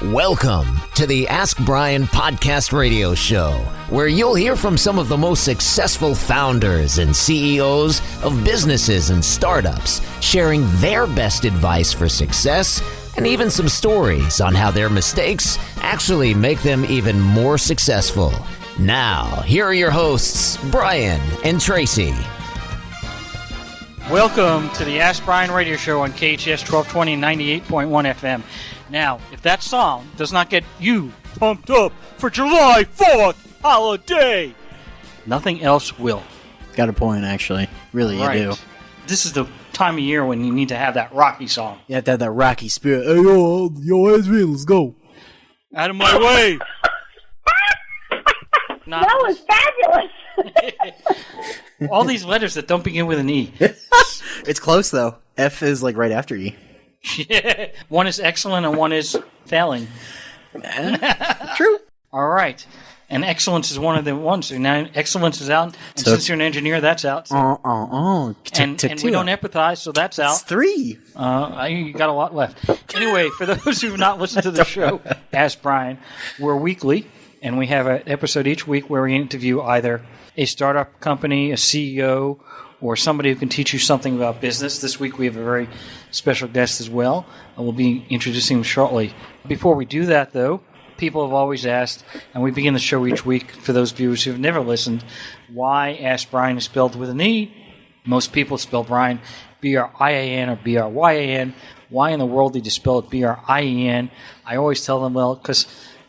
Welcome to the Ask Brien podcast radio show, where you'll hear from some of the most successful founders and CEOs of businesses and startups, sharing their best advice for success and even some stories on how their mistakes actually make them even more successful. Now, here are your hosts, Brien and Traci. Welcome to the Ask Brien radio show on KHS 1220 98.1 FM. Now, if that song does not get you pumped up for July 4th holiday, nothing else will. Got a point, actually. Really, right. You do. This is the time of year when you need to have that Rocky song. You have to have that Rocky spirit. Hey, yo, SB, let's go. Out of my way! That was fabulous! All these letters that don't begin with an E. It's close, though. F is like right after E. Yeah. One is excellent and one is failing. True. All right. And excellence is one of the ones. So now excellence is out. And since you're an engineer, that's out. So. And we don't empathize, so that's out. It's 3. You got a lot left. Anyway, for those who've not listened to the show, Ask Brien, we're weekly, and we have an episode each week where we interview either a startup company, a CEO, or somebody who can teach you something about business. This week we have a very special guest as well, and we'll be introducing him shortly. Before we do that, though, people have always asked, and we begin the show each week for those viewers who have never listened, why Ask Brien is spelled with an E. Most people spell Brien B-R-I-A-N or B-R-Y-A-N. Why in the world did you spell it B-R-I-E-N? I always tell them, well, because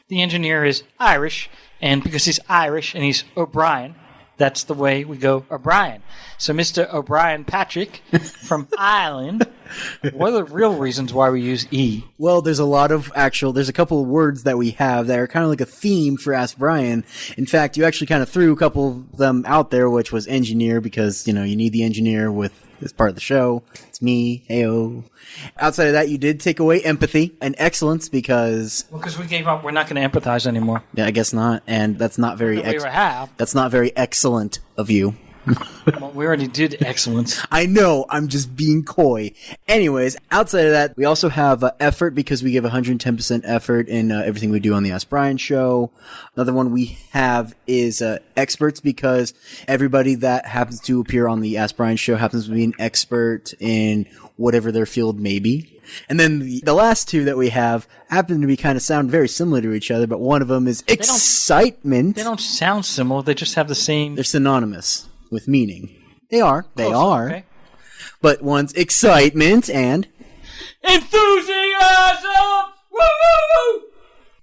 the engineer is Irish, and because he's Irish and he's O'Brien, that's the way we go O'Brien. So Mr. O'Brien Patrick from Ireland, what are the real reasons why we use E? Well, there's a couple of words that we have that are kind of like a theme for Ask Brien. In fact, you actually kind of threw a couple of them out there, which was engineer, because, you need the engineer as part of the show. It's me, heyo. Outside of that, you did take away empathy and excellence because we gave up. We're not going to empathize anymore. Yeah, I guess not, and that's not very that's not very excellent of you. Well, we already did excellence. I know, I'm just being coy. Anyways, outside of that, we also have effort, because we give 110% effort in everything we do on the Ask Brien Show. Another one we have is experts, because everybody that happens to appear on the Ask Brien Show happens to be an expert in whatever their field may be. And then the last two that we have happen to be sound very similar to each other, but one of them is excitement. They don't sound similar, they just have the same... They're synonymous with meaning. They are. Okay. But one's excitement and... enthusiasm! Woo, woo, woo!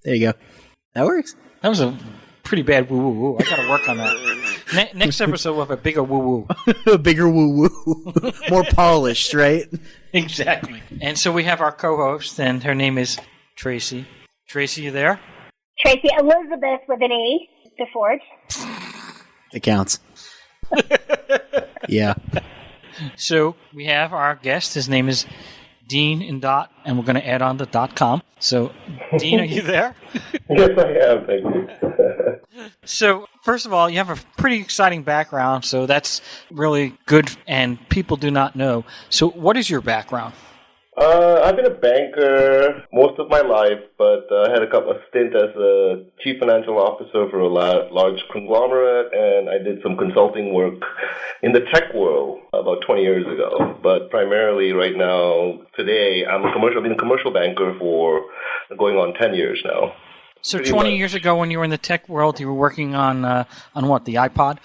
There you go. That works. That was a pretty bad woo, woo, woo. I gotta work on that. Next episode we'll have a bigger woo, woo. A bigger woo, woo. More polished, right? Exactly. And so we have our co-host, and her name is Traci. Traci, you there? Traci Elizabeth with an E, Deforge. It counts. Yeah. So we have our guest. His name is Dean Indot, and we're going to add on the .com. So, Dean, are you there? Yes, I am. Thank you. So, first of all, you have a pretty exciting background, so that's really good, and people do not know. So, what is your background? I've been a banker most of my life, but I had a stint as a chief financial officer for a large conglomerate, and I did some consulting work in the tech world about 20 years ago. But primarily right now, today, I've been a commercial banker for going on 10 years now. So 20 years ago when you were in the tech world, you were working on what, the iPod?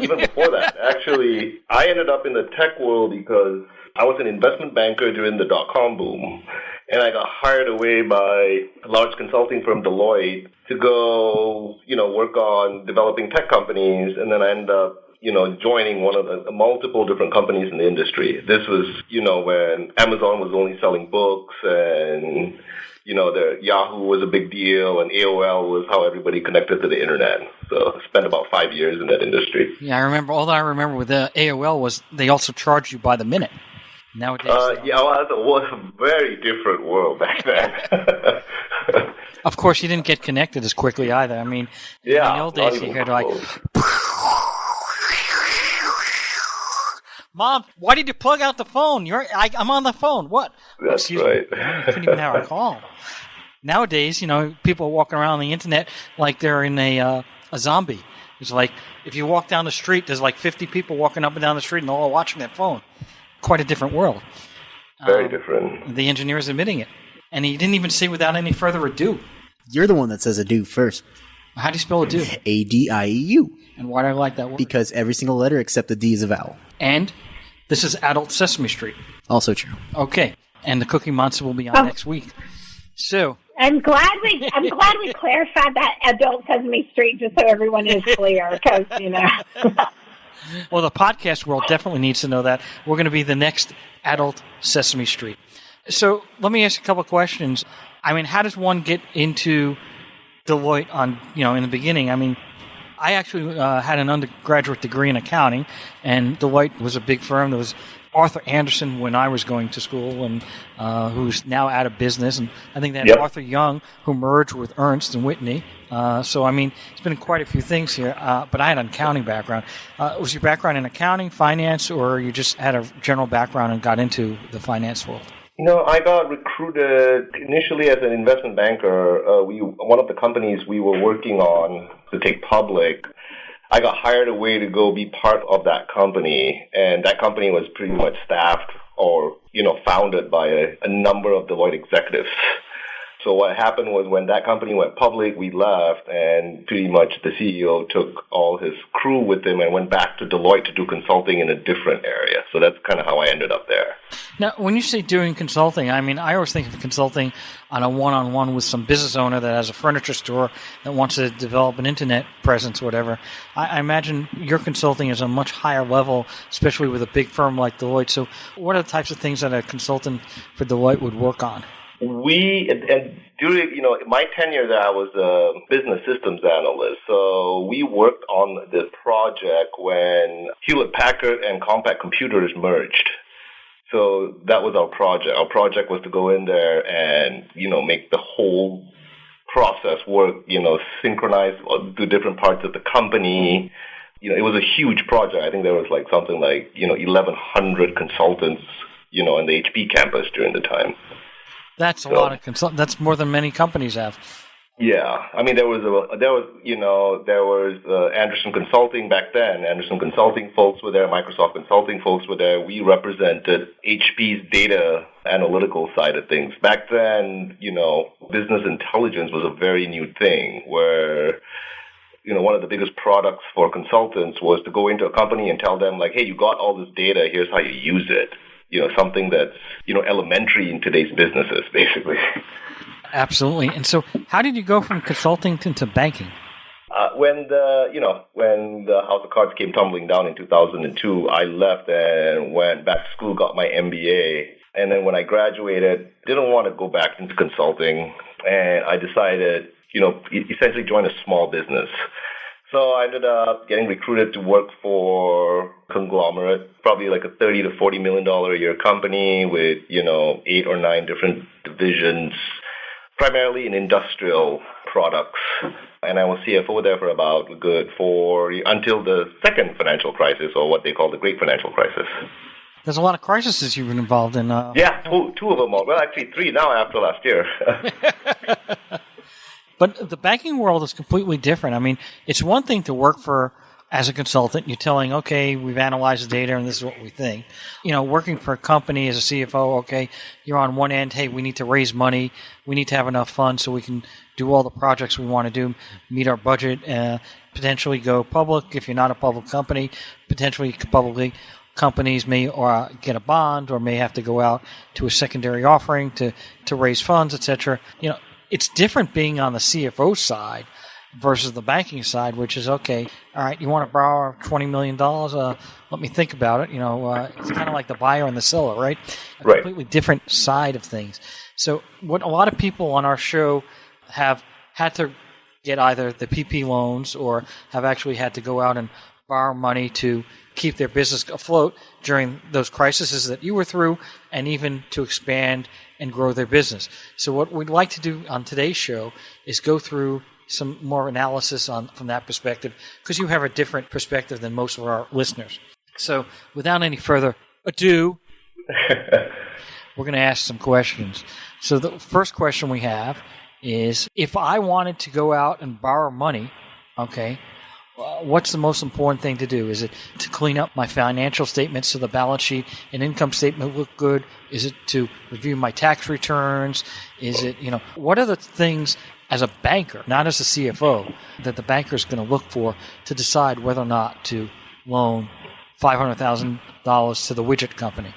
Even before that. Actually, I ended up in the tech world because I was an investment banker during the dot-com boom, and I got hired away by a large consulting firm, Deloitte, to go, work on developing tech companies, and then I ended up, joining one of the multiple different companies in the industry. This was, when Amazon was only selling books, and, the Yahoo was a big deal, and AOL was how everybody connected to the internet. So I spent about 5 years in that industry. Yeah, I remember. All that I remember with the AOL was they also charged you by the minute. Nowadays, it was a very different world back then. Of course, you didn't get connected as quickly either. I mean, in the old days, you had Mom, why did you plug out the phone? I'm on the phone. What? That's right. I couldn't even have a call. Nowadays, people are walking around the internet like they're in a zombie. It's like if you walk down the street, there's like 50 people walking up and down the street and they're all watching their phone. Quite a different world. Very different. The engineer is admitting it. And he didn't even say without any further ado. You're the one that says ado first. How do you spell ado? A-D-I-E-U. And why do I like that word? Because every single letter except the D is a vowel. And this is Adult Sesame Street. Also true. Okay. And the Cookie Monster will be on next week. So I'm glad we clarified that Adult Sesame Street just so everyone is clear, because Well, the podcast world definitely needs to know that. We're going to be the next Adult Sesame Street. So let me ask you a couple of questions. I mean, how does one get into Deloitte in the beginning? I mean, I actually had an undergraduate degree in accounting, and Deloitte was a big firm. There was Arthur Anderson when I was going to school, and who's now out of business. And I think they had Arthur Young, who merged with Ernst and Whitney. So, I mean, it's been quite a few things here. But I had an accounting background. Was your background in accounting, finance, or you just had a general background and got into the finance world? I got recruited initially as an investment banker. One of the companies we were working on to take public, I got hired away to go be part of that company, and that company was pretty much staffed or, founded by a number of Deloitte executives. So what happened was when that company went public, we left, and pretty much the CEO took all his crew with him and went back to Deloitte to do consulting in a different area. So that's kind of how I ended up there. Now, when you say doing consulting, I mean, I always think of consulting on a one-on-one with some business owner that has a furniture store that wants to develop an internet presence, whatever. I imagine your consulting is a much higher level, especially with a big firm like Deloitte. So what are the types of things that a consultant for Deloitte would work on? During my tenure there, I was a business systems analyst. So we worked on this project when Hewlett Packard and Compaq Computers merged. So that was our project. Our project was to go in there and make the whole process work. Synchronize the different parts of the company. It was a huge project. I think there was something like 1,100 consultants in the HP campus during the time. That's a lot of consultants. That's more than many companies have. Yeah, I mean there was Anderson Consulting back then. Anderson Consulting folks were there. Microsoft Consulting folks were there. We represented HP's data analytical side of things. Back then, business intelligence was a very new thing where one of the biggest products for consultants was to go into a company and tell them hey, you got all this data. Here's how you use it. Something that's, elementary in today's businesses, basically. Absolutely. And so how did you go from consulting to banking? When the House of Cards came tumbling down in 2002, I left and went back to school, got my MBA. And then when I graduated, didn't want to go back into consulting. And I decided, essentially join a small business. So I ended up getting recruited to work for a conglomerate, probably like a $30 to $40 million a year company with, 8 or 9 different divisions, primarily in industrial products. And I was CFO there until the second financial crisis, or what they call the Great Financial Crisis. There's a lot of crises you've been involved in. Yeah, two of them. Well, actually 3 now after last year. But the banking world is completely different. I mean, it's one thing to work as a consultant. You're telling, okay, we've analyzed the data and this is what we think. Working for a company as a CFO, okay, you're on one end, hey, we need to raise money. We need to have enough funds so we can do all the projects we want to do, meet our budget, potentially go public. If you're not a public company, potentially publicly companies may get a bond or may have to go out to a secondary offering to raise funds, etc. It's different being on the CFO side versus the banking side, which is, okay, all right, you want to borrow $20 million? Let me think about it. It's kind of like the buyer and the seller, right? A completely different side of things. So what a lot of people on our show have had to get either the PP loans or have actually had to go out and borrow money to keep their business afloat during those crises that you were through, and even to expand and grow their business. So what we'd like to do on today's show is go through some more analysis from that perspective, because you have a different perspective than most of our listeners. So without any further ado, we're going to ask some questions. So the first question we have is if I wanted to go out and borrow money, okay, what's the most important thing to do? Is it to clean up my financial statements so the balance sheet and income statement look good? Is it to review my tax returns? Is it, what are the things as a banker, not as a CFO, that the banker is going to look for to decide whether or not to loan $500,000 to the widget company?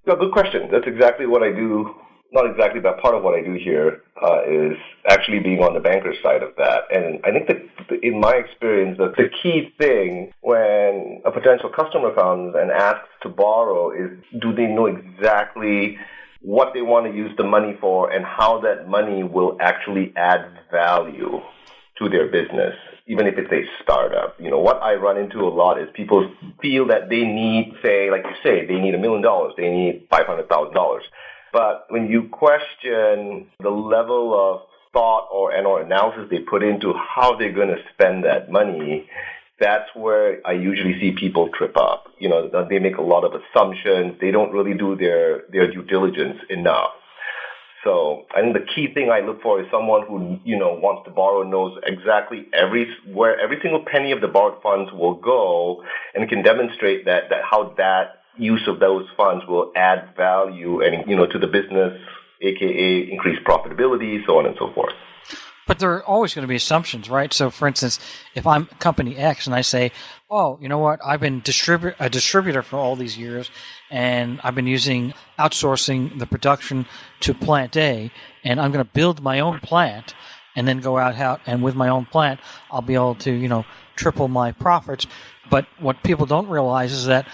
Yeah, good question. That's exactly what I do. Not exactly, but part of what I do here is actually being on the banker's side of that. And I think that in my experience, the key thing when a potential customer comes and asks to borrow is, do they know exactly what they want to use the money for and how that money will actually add value to their business, even if it's a startup. What I run into a lot is people feel that they need, say, like you say, they need $1 million, they need $500,000. But when you question the level of thought or analysis they put into how they're going to spend that money, that's where I usually see people trip up. They make a lot of assumptions. They don't really do their due diligence enough. So I think the key thing I look for is someone who, wants to borrow, knows exactly where every single penny of the borrowed funds will go, and can demonstrate that how that use of those funds will add value and, to the business, aka increase profitability, so on and so forth. But there are always going to be assumptions, right? So, for instance, if I'm company X and I say, oh, you know what, I've been a distributor for all these years, and I've been outsourcing the production to plant A, and I'm going to build my own plant and then go out and with my own plant, I'll be able to, triple my profits. But what people don't realize is that,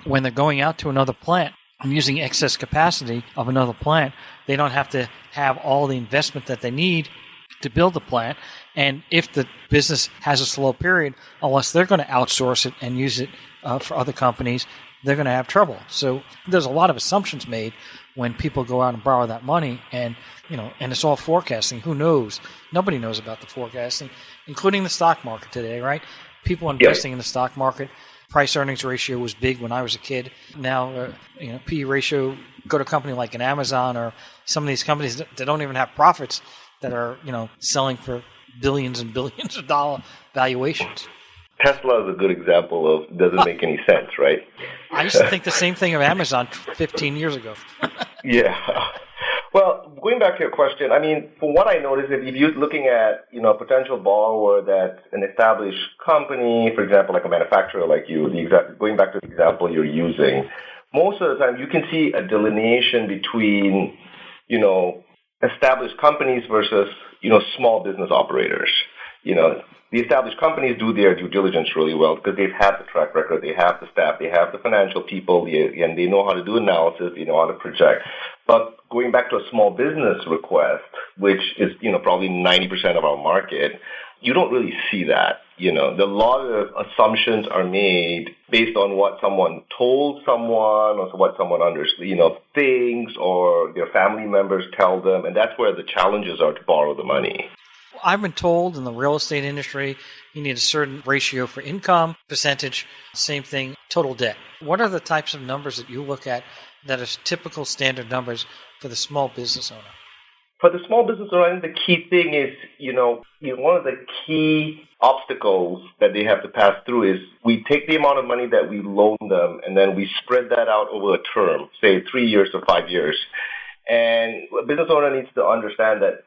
when they're going out to another plant and using excess capacity of another plant, they don't have to have all the investment that they need to build the plant. And if the business has a slow period, unless they're going to outsource it and use it for other companies, they're going to have trouble. So there's a lot of assumptions made when people go out and borrow that money, and and it's all forecasting. Who knows? Nobody knows about the forecasting, including the stock market today, right? People investing in the stock market. Price-earnings ratio was big when I was a kid. Now, P/E ratio, go to a company like an Amazon or some of these companies that don't even have profits that are, selling for billions and billions of dollar valuations. Tesla is a good example of doesn't make any sense, right? I used to think the same thing of Amazon 15 years ago. Yeah. Well, going back to your question, from what I noticed, if you're looking at, a potential borrower that's an established company, for example, like a manufacturer like you, going back to the example you're using, most of the time you can see a delineation between, established companies versus, small business operators. The established companies do their due diligence really well because they've had the track record, they have the staff, they have the financial people, and they know how to do analysis, they know how to project. But going back to a small business request, which is, probably 90% of our market, you don't really see that. A lot of assumptions are made based on what someone told someone or what someone thinks or their family members tell them, and that's where the challenges are to borrow the money. I've been told in the real estate industry, you need a certain ratio for income, percentage, same thing, total debt. What are the types of numbers that you look at that are typical standard numbers for the small business owner? For the small business owner, I think the key thing is, one of the key obstacles that they have to pass through is we take the amount of money that we loan them and then we spread that out over a term, say 3 years or 5 years. And a business owner needs to understand that,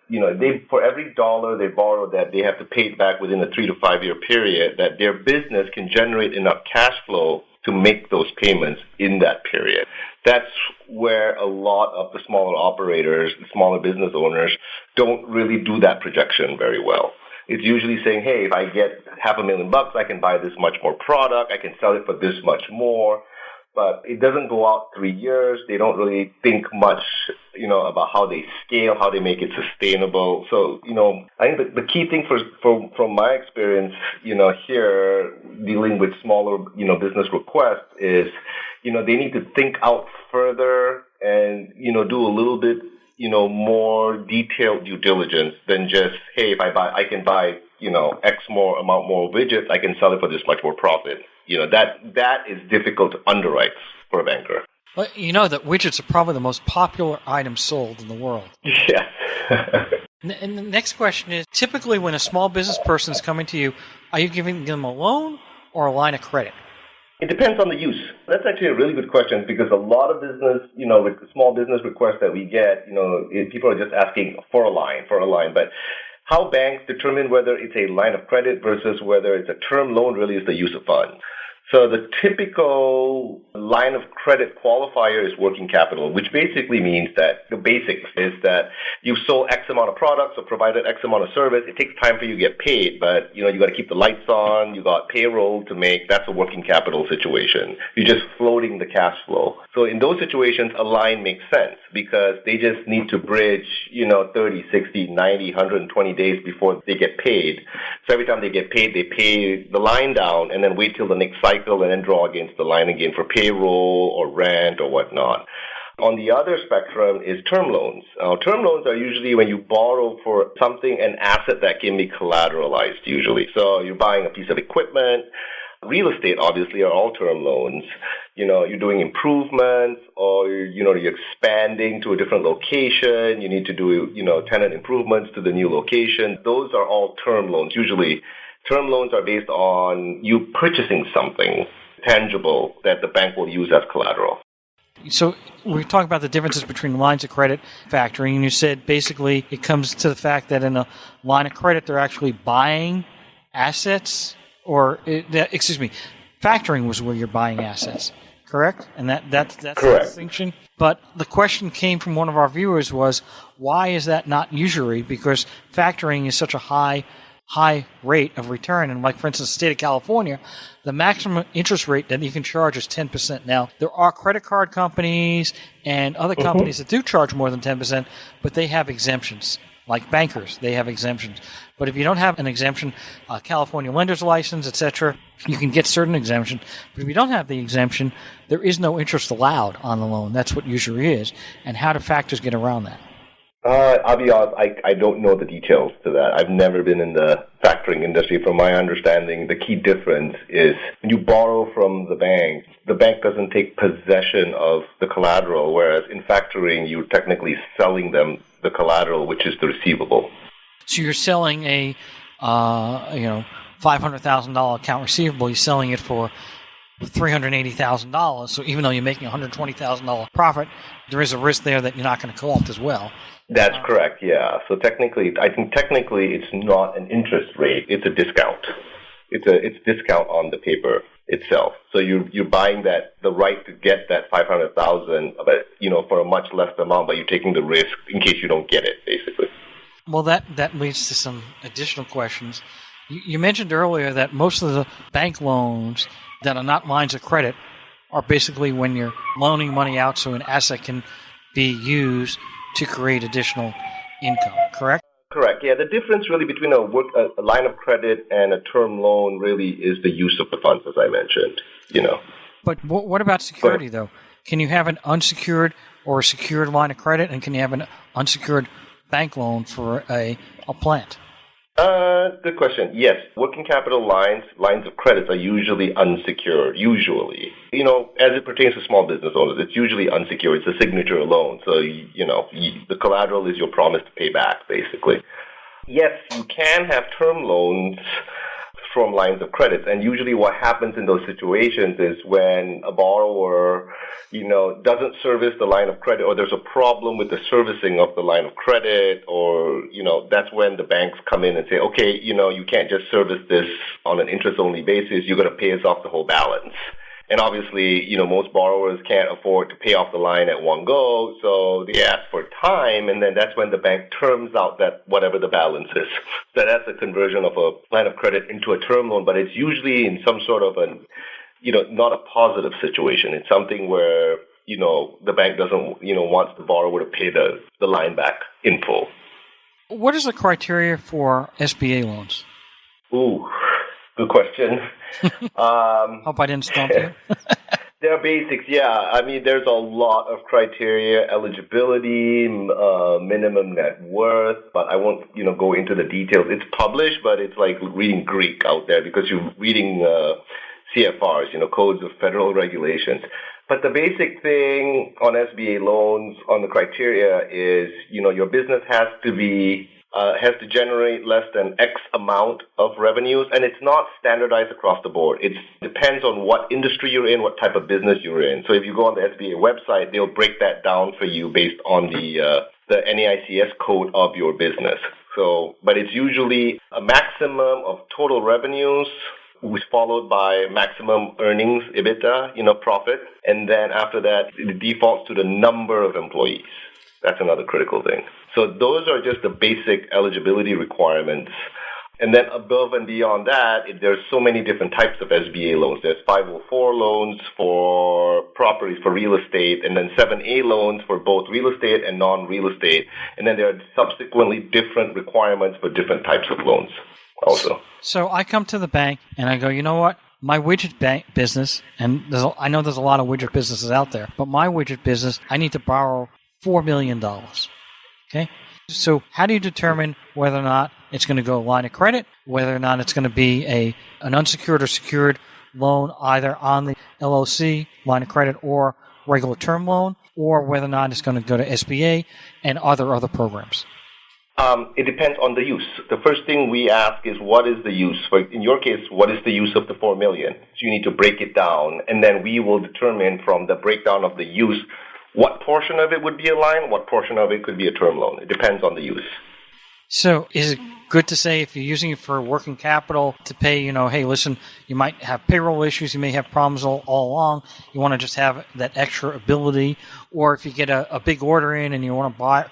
for every dollar they borrow, that they have to pay it back within a 3 to 5 year period, that their business can generate enough cash flow to make those payments in that period. That's where a lot of the smaller operators, the smaller business owners, don't really do that projection very well. It's usually saying, hey, if I get $500,000, I can buy this much more product, I can sell it for this much more. But it doesn't go out 3 years. They don't really think much, about how they scale, how they make it sustainable. So, I think the key thing from my experience, here dealing with smaller, business requests is, they need to think out further and, do a little bit, more detailed due diligence than just, hey, if I can buy, X amount more widgets, I can sell it for this much more profit. That is difficult to underwrite for a banker. Well, that widgets are probably the most popular item sold in the world. Yes. And the next question is, typically when a small business person is coming to you, are you giving them a loan or a line of credit? It depends on the use. That's actually a really good question because a lot of business, with small business requests that we get, people are just asking for a line. But how banks determine whether it's a line of credit versus whether it's a term loan really is the use of funds. So the typical line of credit qualifier is working capital, which basically means that the basics is that you've sold X amount of products or provided X amount of service. It takes time for you to get paid, but you got to keep the lights on. You got payroll to make. That's a working capital situation. You're just floating the cash flow. So in those situations, a line makes sense because they just need to bridge, 30, 60, 90, 120 days before they get paid. So every time they get paid, they pay the line down and then wait till the next cycle and then draw against the line again for payroll or rent or whatnot. On the other spectrum is term loans. Term loans are usually when you borrow for something, an asset that can be collateralized usually. So you're buying a piece of equipment. Real estate, obviously, are all term loans. You're doing improvements or, you're expanding to a different location. You need to do, tenant improvements to the new location. Those are all term loans. Usually, term loans are based on you purchasing something tangible that the bank will use as collateral. So we're talking about the differences between lines of credit factoring, and you said basically it comes to the fact that in a line of credit they're actually buying assets, factoring was where you're buying assets, correct? And that's correct. The distinction. But the question came from one of our viewers was, why is that not usury? Because factoring is such a high rate of return. And like, for instance, the state of California, the maximum interest rate that you can charge is 10%. Now, there are credit card companies and other companies that do charge more than 10%, but they have exemptions. Like bankers, they have exemptions. But if you don't have an exemption, California lender's license, etc., you can get certain exemptions. But if you don't have the exemption, there is no interest allowed on the loan. That's what usury is. And how do factors get around that? I'll be honest, I don't know the details to that. I've never been in the factoring industry. From my understanding, the key difference is when you borrow from the bank doesn't take possession of the collateral, whereas in factoring, you're technically selling them the collateral, which is the receivable. So you're selling a $500,000 account receivable, you're selling it for $380,000. So even though you're making $120,000 profit, there is a risk there that you're not going to collect as well. That's correct, yeah. So I think technically it's not an interest rate, it's a discount. It's discount on the paper itself. So you're buying the right to get that $500,000, but for a much less amount, but you're taking the risk in case you don't get it, basically. Well, that leads to some additional questions. You mentioned earlier that most of the bank loans that are not lines of credit are basically when you're loaning money out so an asset can be used to create additional income, correct? Correct. Yeah, the difference really between a line of credit and a term loan really is the use of the funds, as I mentioned. But what about security, though? Can you have an unsecured or a secured line of credit, and can you have an unsecured bank loan for a plant? Good question. Yes, working capital lines of credit are usually unsecured, usually. As it pertains to small business owners, it's usually unsecured. It's a signature loan. So, the collateral is your promise to pay back, basically. Yes, you can have term loans from lines of credit. And usually what happens in those situations is when a borrower, doesn't service the line of credit, or there's a problem with the servicing of the line of credit, or, that's when the banks come in and say, okay, you can't just service this on an interest-only basis. You're going to pay us off the whole balance. And obviously, most borrowers can't afford to pay off the line at one go, so they ask for time, and then that's when the bank terms out that whatever the balance is. So that's a conversion of a line of credit into a term loan, but it's usually in some sort of not a positive situation. It's something where, the bank doesn't, wants the borrower to pay the line back in full. What is the criteria for SBA loans? Ooh, good question. Hope I didn't stump you. There are basics, yeah. I mean, there's a lot of criteria: eligibility, minimum net worth. But I won't, go into the details. It's published, but it's like reading Greek out there because you're reading CFRs, codes of federal regulations. But the basic thing on SBA loans, on the criteria is, your business has to generate less than X amount of revenues, and it's not standardized across the board. It depends on what industry you're in, what type of business you're in. So if you go on the SBA website, they'll break that down for you based on the NAICS code of your business. So, but it's usually a maximum of total revenues, was followed by maximum earnings, EBITDA, profit, and then after that, it defaults to the number of employees. That's another critical thing. So those are just the basic eligibility requirements. And then above and beyond that, there's so many different types of SBA loans. There's 504 loans for properties, for real estate, and then 7A loans for both real estate and non-real estate. And then there are subsequently different requirements for different types of loans also. So I come to the bank and I go, you know what? My widget bank business, and I know there's a lot of widget businesses out there, but my widget business, I need to borrow $4 million. Okay? So how do you determine whether or not it's going to go line of credit, whether or not it's going to be an unsecured or secured loan either on the LOC, line of credit, or regular term loan, or whether or not it's going to go to SBA and other programs? It depends on the use. The first thing we ask is, what is the use? In your case, what is the use of the $4 million? So you need to break it down, and then we will determine from the breakdown of the use what portion of it would be a line, what portion of it could be a term loan. It depends on the use. So is it good to say if you're using it for working capital to pay, hey, listen, you might have payroll issues, you may have problems all along, you want to just have that extra ability, or if you get a big order in and you want to buy,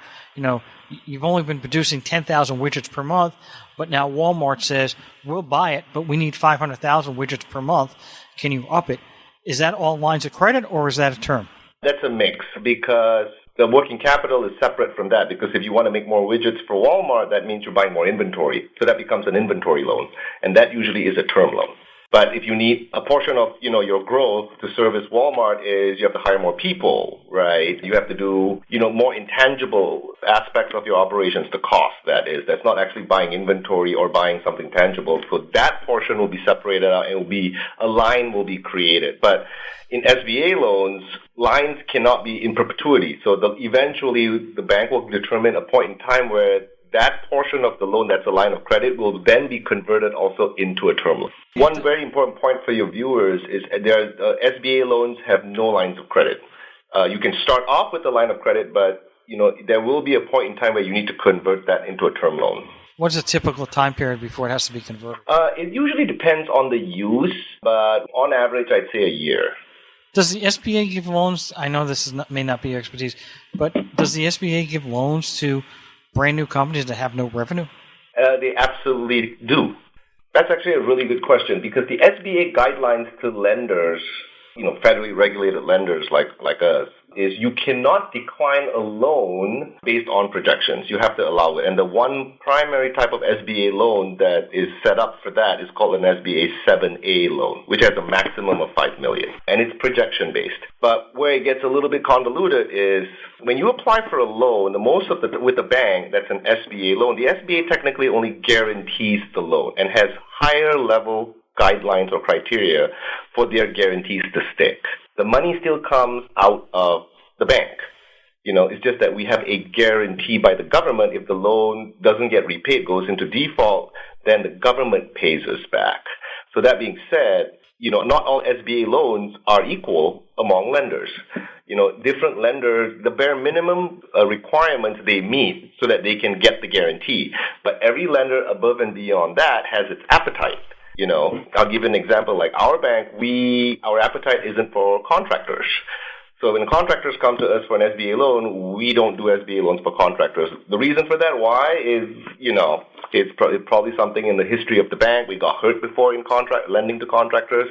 you've only been producing 10,000 widgets per month, but now Walmart says, we'll buy it, but we need 500,000 widgets per month. Can you up it? Is that all lines of credit, or is that a term? That's a mix, because the working capital is separate from that, because if you want to make more widgets for Walmart, that means you're buying more inventory. So that becomes an inventory loan, and that usually is a term loan. But if you need a portion of, your growth to service Walmart is you have to hire more people, right? You have to do, more intangible aspects of your operations, the cost, that is. That's not actually buying inventory or buying something tangible. So that portion will be separated out and a line will be created. But in SBA loans, lines cannot be in perpetuity. So eventually the bank will determine a point in time where that portion of the loan that's a line of credit will then be converted also into a term loan. One very important point for your viewers is SBA loans have no lines of credit. You can start off with a line of credit, but there will be a point in time where you need to convert that into a term loan. What's a typical time period before it has to be converted? It usually depends on the use, but on average, I'd say a year. Does the SBA give loans? I know this may not be your expertise, but does the SBA give loans to brand new companies that have no revenue? They absolutely do. That's actually a really good question, because the SBA guidelines to lenders, federally regulated lenders like us, is you cannot decline a loan based on projections. You have to allow it. And the one primary type of SBA loan that is set up for that is called an SBA 7A loan, which has a maximum of $5 million. And it's projection-based. But where it gets a little bit convoluted is when you apply for a loan, with the bank that's an SBA loan, the SBA technically only guarantees the loan and has higher level guidelines or criteria for their guarantees to stick. The money still comes out of the bank. It's just that we have a guarantee by the government. If the loan doesn't get repaid, goes into default, then the government pays us back. So that being said, not all SBA loans are equal among lenders. Different lenders, the bare minimum requirements they meet so that they can get the guarantee. But every lender above and beyond that has its appetite. I'll give an example. Like our bank, our appetite isn't for contractors. So when contractors come to us for an SBA loan, we don't do SBA loans for contractors. The reason for that, why, is, it's probably something in the history of the bank. We got hurt before in lending to contractors.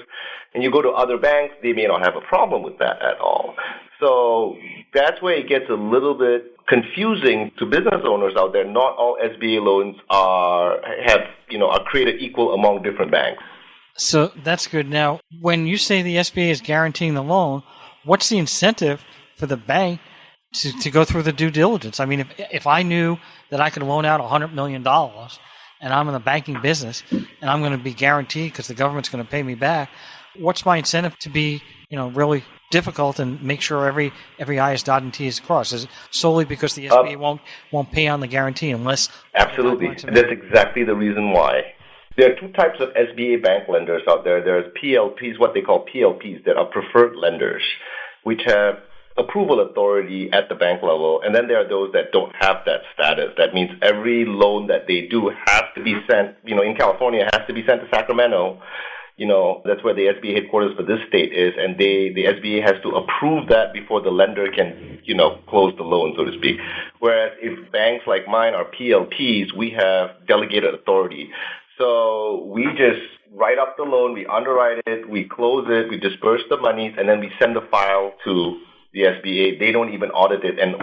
And you go to other banks, they may not have a problem with that at all. So that's where it gets a little bit confusing to business owners out there. Not all SBA loans are created equal among different banks. So that's good. Now, when you say the SBA is guaranteeing the loan, what's the incentive for the bank to go through the due diligence? I mean, if I knew that I could loan out $100 million and I'm in the banking business and I'm going to be guaranteed because the government's going to pay me back, what's my incentive to be, really difficult and make sure every I is dotted and T is crossed? Is it solely because the SBA won't pay on the guarantee unless... Absolutely. That's exactly the reason why. There are two types of SBA bank lenders out there. There's PLPs, what they call PLPs, that are preferred lenders, which have approval authority at the bank level. And then there are those that don't have that status. That means every loan that they do has to be sent, in California, it has to be sent to Sacramento. That's where the SBA headquarters for this state is, and the SBA has to approve that before the lender can, close the loan, so to speak. Whereas if banks like mine are PLPs, we have delegated authority. So we just write up the loan, we underwrite it, we close it, we disperse the monies, and then we send the file to the SBA. They don't even audit it, and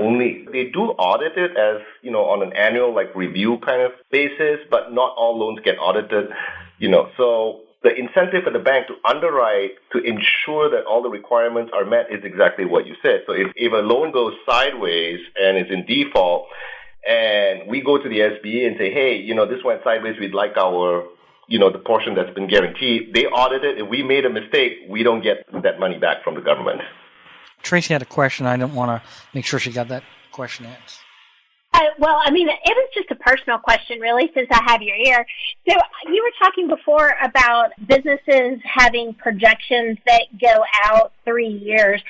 they do audit it as, on an annual review kind of basis, but not all loans get audited, So the incentive for the bank to underwrite to ensure that all the requirements are met is exactly what you said. So if a loan goes sideways and is in default, and we go to the SBA and say, hey, this went sideways, we'd like our, the portion that's been guaranteed. They audit it. If we made a mistake, we don't get that money back from the government. Traci had a question. I didn't want to make sure she got that question answered. Well, it was just a personal question, really, since I have your ear. So you were talking before about businesses having projections that go out 3 years.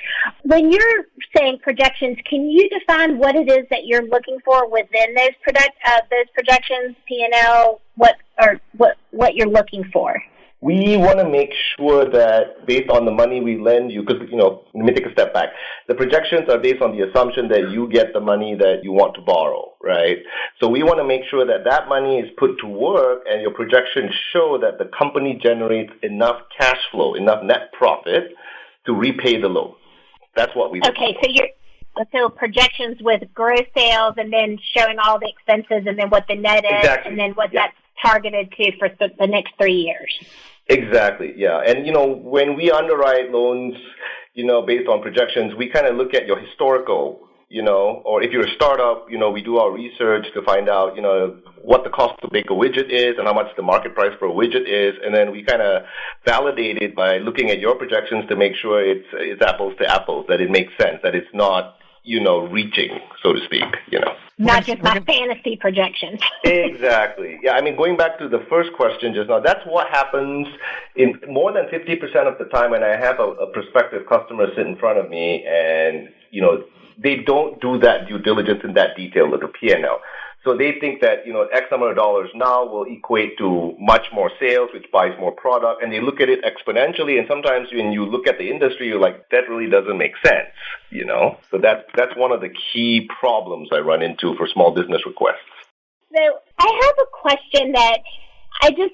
When you're saying projections, can you define what it is that you're looking for within those projections, P&L, what you're looking for? We want to make sure that based on the money we lend you, because, let me take a step back. The projections are based on the assumption that you get the money that you want to borrow, right? So we want to make sure that that money is put to work and your projections show that the company generates enough cash flow, enough net profit to repay the loan. That's what we look for. So projections with gross sales and then showing all the expenses and then what the net is and then what that's targeted to for the next 3 years. Exactly, yeah. And, when we underwrite loans, based on projections, we kind of look at your historical, or if you're a startup, we do our research to find out, what the cost to make a widget is and how much the market price for a widget is. And then we kind of validate it by looking at your projections to make sure it's apples to apples, that it makes sense, that it's not, reaching, so to speak, Not just my fantasy projections. Exactly. Yeah, going back to the first question just now, that's what happens in more than 50% of the time when I have a prospective customer sit in front of me and, they don't do that due diligence in that detail with the P&L. So they think that, X number of dollars now will equate to much more sales, which buys more product, and they look at it exponentially, and sometimes when you look at the industry, you're like, that really doesn't make sense, So that's one of the key problems I run into for small business requests. So I have a question that I just,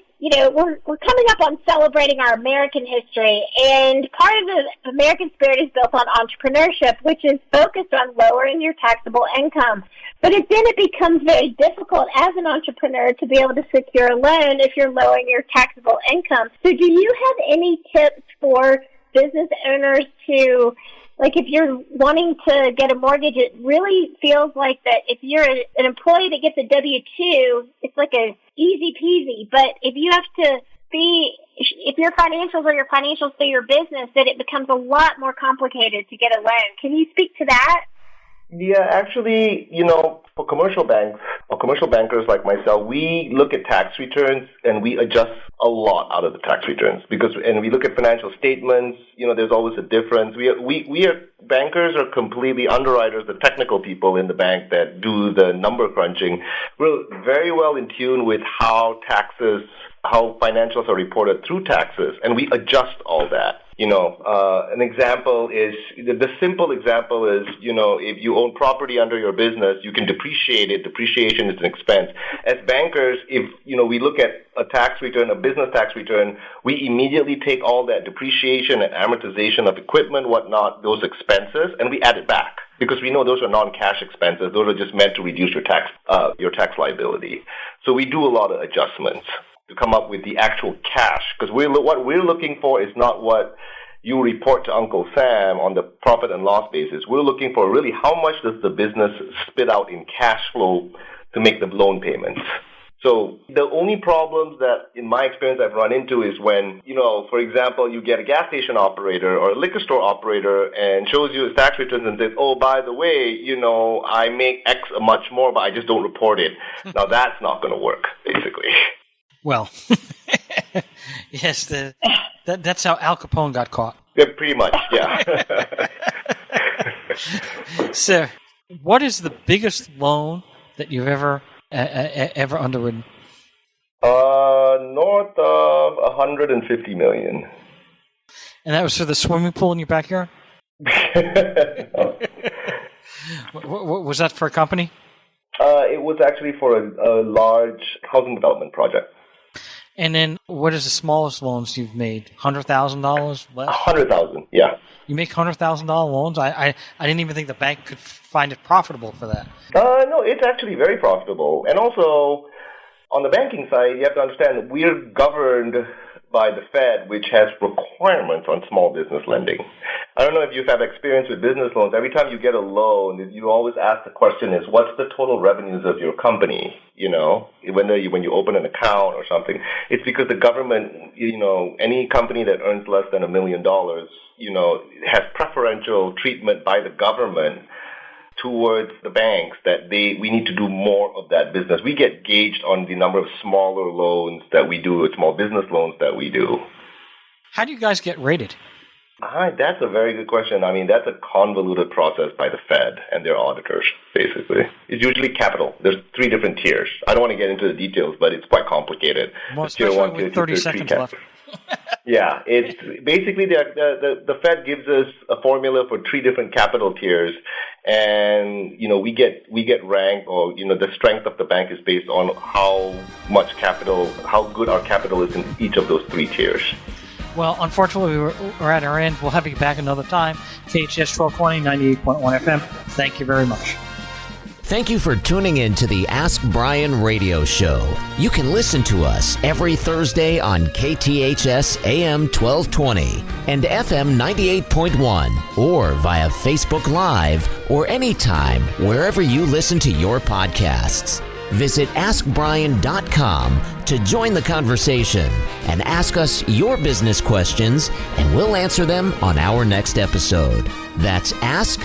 we're coming up on celebrating our American history, and part of the American spirit is built on entrepreneurship, which is focused on lowering your taxable income. But then it becomes very difficult as an entrepreneur to be able to secure a loan if you're lowering your taxable income. So do you have any tips for business owners to, if you're wanting to get a mortgage, it really feels like that if you're an employee that gets a W-2, it's like a easy peasy. But if you have to if your financials are your financials for your business, then it becomes a lot more complicated to get a loan. Can you speak to that? Yeah, actually, for commercial banks or commercial bankers like myself, we look at tax returns and we adjust a lot out of the tax returns and we look at financial statements. There's always a difference. We are bankers are completely underwriters, the technical people in the bank that do the number crunching. We're very well in tune with how financials are reported through taxes, and we adjust all that. An example is, the simple example is, if you own property under your business, you can depreciate it. Depreciation is an expense. As bankers, if, we look at a tax return, a business tax return, we immediately take all that depreciation and amortization of equipment, whatnot, those expenses, and we add it back. Because we know those are non-cash expenses. Those are just meant to reduce your tax liability. So we do a lot of adjustments to come up with the actual cash, because what we're looking for is not what you report to Uncle Sam on the profit and loss basis. We're looking for really how much does the business spit out in cash flow to make the loan payments. So the only problems that, in my experience, I've run into is when, for example, you get a gas station operator or a liquor store operator and shows you his tax returns and says, oh, by the way, I make X much more, but I just don't report it. Now, that's not going to work, basically. Well, yes, that's how Al Capone got caught. Yeah, pretty much, yeah. Sir, what is the biggest loan that you've ever underwritten? North of $150 million. And that was for the swimming pool in your backyard? Was that for a company? It was actually for a large housing development project. And then what is the smallest loans you've made? $100,000 less? $100,000, yeah. You make $100,000 loans? I didn't even think the bank could find it profitable for that. No, it's actually very profitable. And also, on the banking side, you have to understand we're governed by the Fed, which has requirements on small business lending. I don't know if you've had experience with business loans. Every time you get a loan, you always ask the question is, what's the total revenues of your company? When you open an account or something, it's because the government, any company that earns less than $1 million, has preferential treatment by the government towards the banks that we need to do more of that business. We get gauged on the number of smaller loans that we do, small business loans that we do. How do you guys get rated? That's a very good question. I mean, that's a convoluted process by the Fed and their auditors, basically. It's usually capital. There's 3 different tiers. I don't want to get into the details, but it's quite complicated. Well, especially with 30 seconds left. Yeah, it's basically the Fed gives us a formula for 3 different capital tiers, and we get ranked, or the strength of the bank is based on how much capital, how good our capital is in each of those 3 tiers. Well, unfortunately, we're at our end. We'll have you back another time. KHS 1220, 98.1 FM. Thank you very much. Thank you for tuning in to the Ask Brien radio show. You can listen to us every Thursday on KTHS AM 1220 and FM 98.1, or via Facebook Live, or anytime wherever you listen to your podcasts. Visit AskBrien.com to join the conversation and ask us your business questions, and we'll answer them on our next episode. That's AskBrien.com.